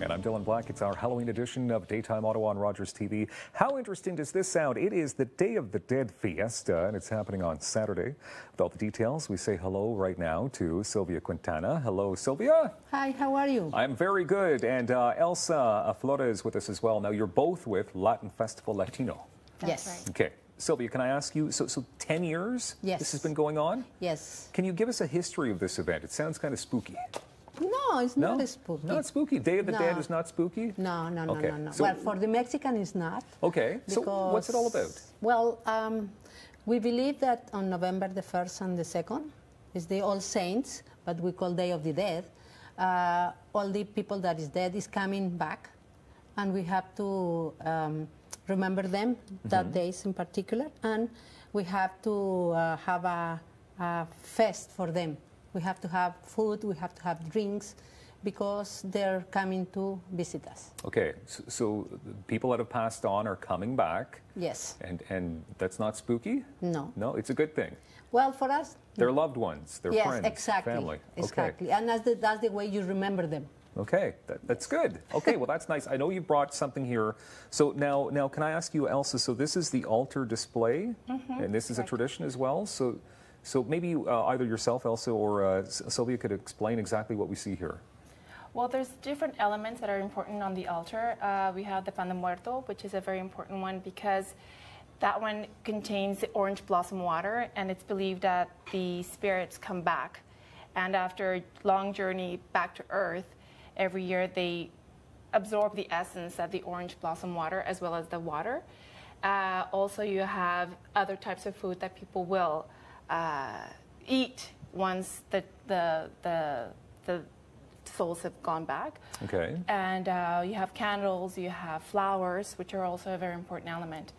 And I'm Dylan Black. It's our Halloween edition of Daytime Ottawa on Rogers TV. How interesting does this sound? It is the day of the Dead Fiesta, and it's happening on Saturday. With all the details, we say hello right now to Sylvia Quintana. Hello, Sylvia. Hi, how are you? I'm very good. And Elsa Flores with us as well. Now, you're both with Latin Festival Latino. Yes. Right. Okay. Sylvia, can I ask you, so 10 years Yes. this has been going on? Yes. Can you give us a history of this event? It sounds kind of spooky. No, it's not spooky. Not spooky. Day of the No. Dead is not spooky? No. Okay. No. So, Well, for the Mexican, it's not. okay. So what's it all about? Well, we believe that on November the 1st and the 2nd is the All Saints, but we call Day of the Dead. All the people that is dead is coming back, and we have to remember them that days in particular, and we have to have a fest for them. We have to have food, we have to have drinks, because they're coming to visit us. Okay, so the people that have passed on are coming back. Yes. And that's not spooky? No. No, it's a good thing. Well, for us, They're loved ones, they're yes, friends, exactly, family. exactly. Okay. And that's the way you remember them. Okay, that's good. Okay, well, that's nice. I know you brought something here. So now, can I ask you, Elsa, so this is the altar display, and this is a tradition as well? So maybe either yourself, Elsa, or Sylvia could explain exactly what we see here. Well, there's different elements that are important on the altar. We have the pan de muerto, which is a very important one because that one contains the orange blossom water, and it's believed that the spirits come back. And after a long journey back to earth, every year they absorb the essence of the orange blossom water as well as the water. Also, you have other types of food that people will eat once the souls have gone back. Okay. And you have candles, you have flowers, which are also a very important element.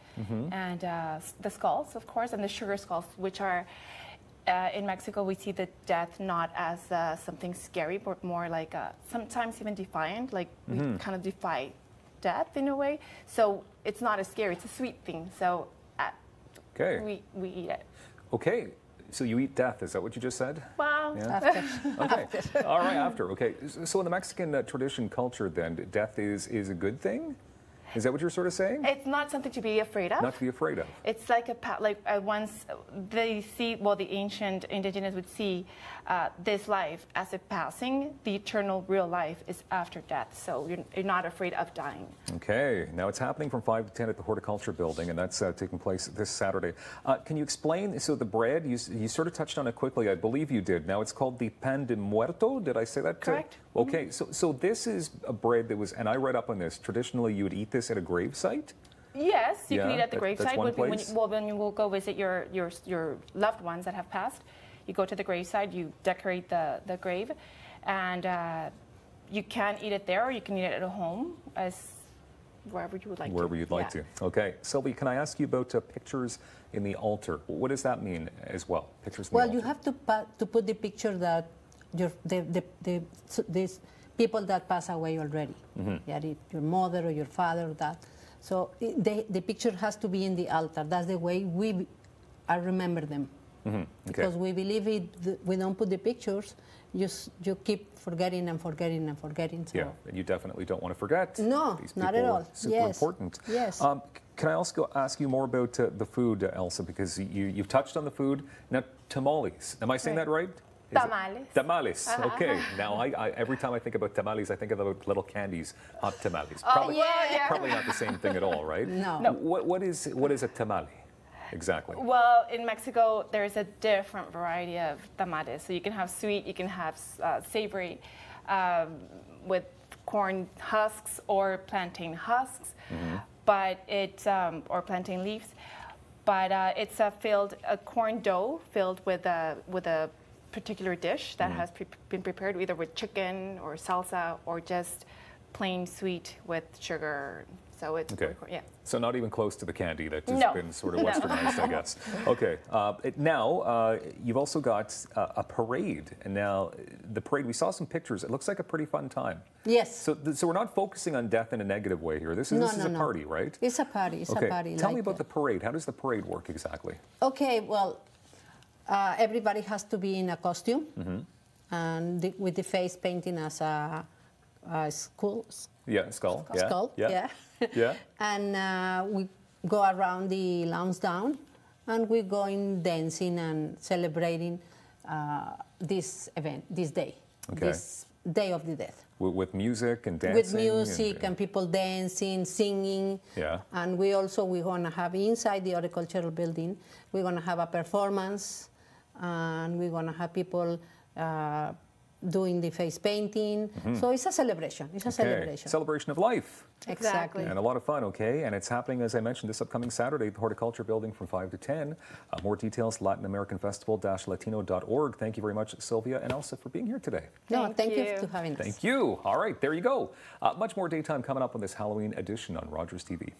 And the skulls, of course, and the sugar skulls, which are, in Mexico, we see the death not as something scary, but more like sometimes even defiant, like we kind of defy death in a way. So it's not as scary, it's a sweet thing. So Okay. we eat it. Okay. So you eat death, is that what you just said? Well, After. Okay. All right, after. Okay. So in the Mexican tradition culture, then, death is a good thing? Is that what you're sort of saying? it's not something to be afraid of. Not to be afraid of. It's like once they see, well, the ancient indigenous would see this life as a passing. The eternal real life is after death. So you're not afraid of dying. Okay. Now it's happening from 5 to 10 at the Horticulture Building, and that's taking place this Saturday. Can you explain? So the bread, you sort of touched on it quickly. I believe you did. Now it's called the pan de muerto. Did I say that? Correct. Okay. So this is a bread that was, and I read up on this. Traditionally, you would eat this at a grave site. Yes, you can eat at the that's gravesite. one place. When you will go visit your loved ones that have passed, you go to the gravesite, you decorate the grave, and you can eat it there, or you can eat it at home, as wherever you would like to. Wherever you'd like to. Okay. Sylvie, can I ask you about pictures in the altar? What does that mean as well? Pictures in the altar. Well, you have to put the picture that these people that pass away already. Yeah, your mother or your father or that. So the picture has to be in the altar. That's the way I remember them. Okay. Because we believe we don't put the pictures, you keep forgetting and forgetting and forgetting. So. Yeah, and you definitely don't want to forget. No, These not people at are all. super Yes. important. Yes. Can I also ask you more about the food, Elsa, because you've touched on the food. Now, tamales. Am I saying that right? Tamales. Tamales. Okay. Now, I every time I think about tamales, I think about little candies, hot tamales. Oh, yeah. Probably not the same thing at all, right? No. What is a tamale exactly? Well, in Mexico, there's a different variety of tamales. So you can have sweet, you can have savory, with corn husks or plantain husks, but it's or plantain leaves. But it's a corn dough filled with a particular dish that has been prepared either with chicken or salsa or just plain sweet with sugar. So it's okay. Yeah. So not even close to the candy that has No. been sort of westernized, I guess. Okay. Now you've also got a parade, and now the parade. We saw some pictures. It looks like a pretty fun time. Yes. So we're not focusing on death in a negative way here. This is a party, right? It's a party. It's a party. Tell me about the parade. How does the parade work exactly? Okay. Well, everybody has to be in a costume, and with the face painting as a skull. Yeah, skull. Yeah. Skull. Yeah. Yeah. Yeah. And we go around the lounge down, and we're going dancing and celebrating this event, this day, this Day of the Dead. With music and dancing? With music and people dancing, singing. Yeah. And we're going to have inside the horticultural building, we're going to have a performance, and we're going to have people doing the face painting. So it's a celebration. It's a celebration. Celebration of life. Exactly. And a lot of fun, okay? And it's happening, as I mentioned, this upcoming Saturday at the Horticulture Building from 5 to 10. More details, LatinAmericanFestival-Latino.org. Thank you very much, Sylvia and Elsa, for being here today. No, thank you for having us. Thank you. All right, there you go. Much more daytime coming up on this Halloween edition on Rogers TV.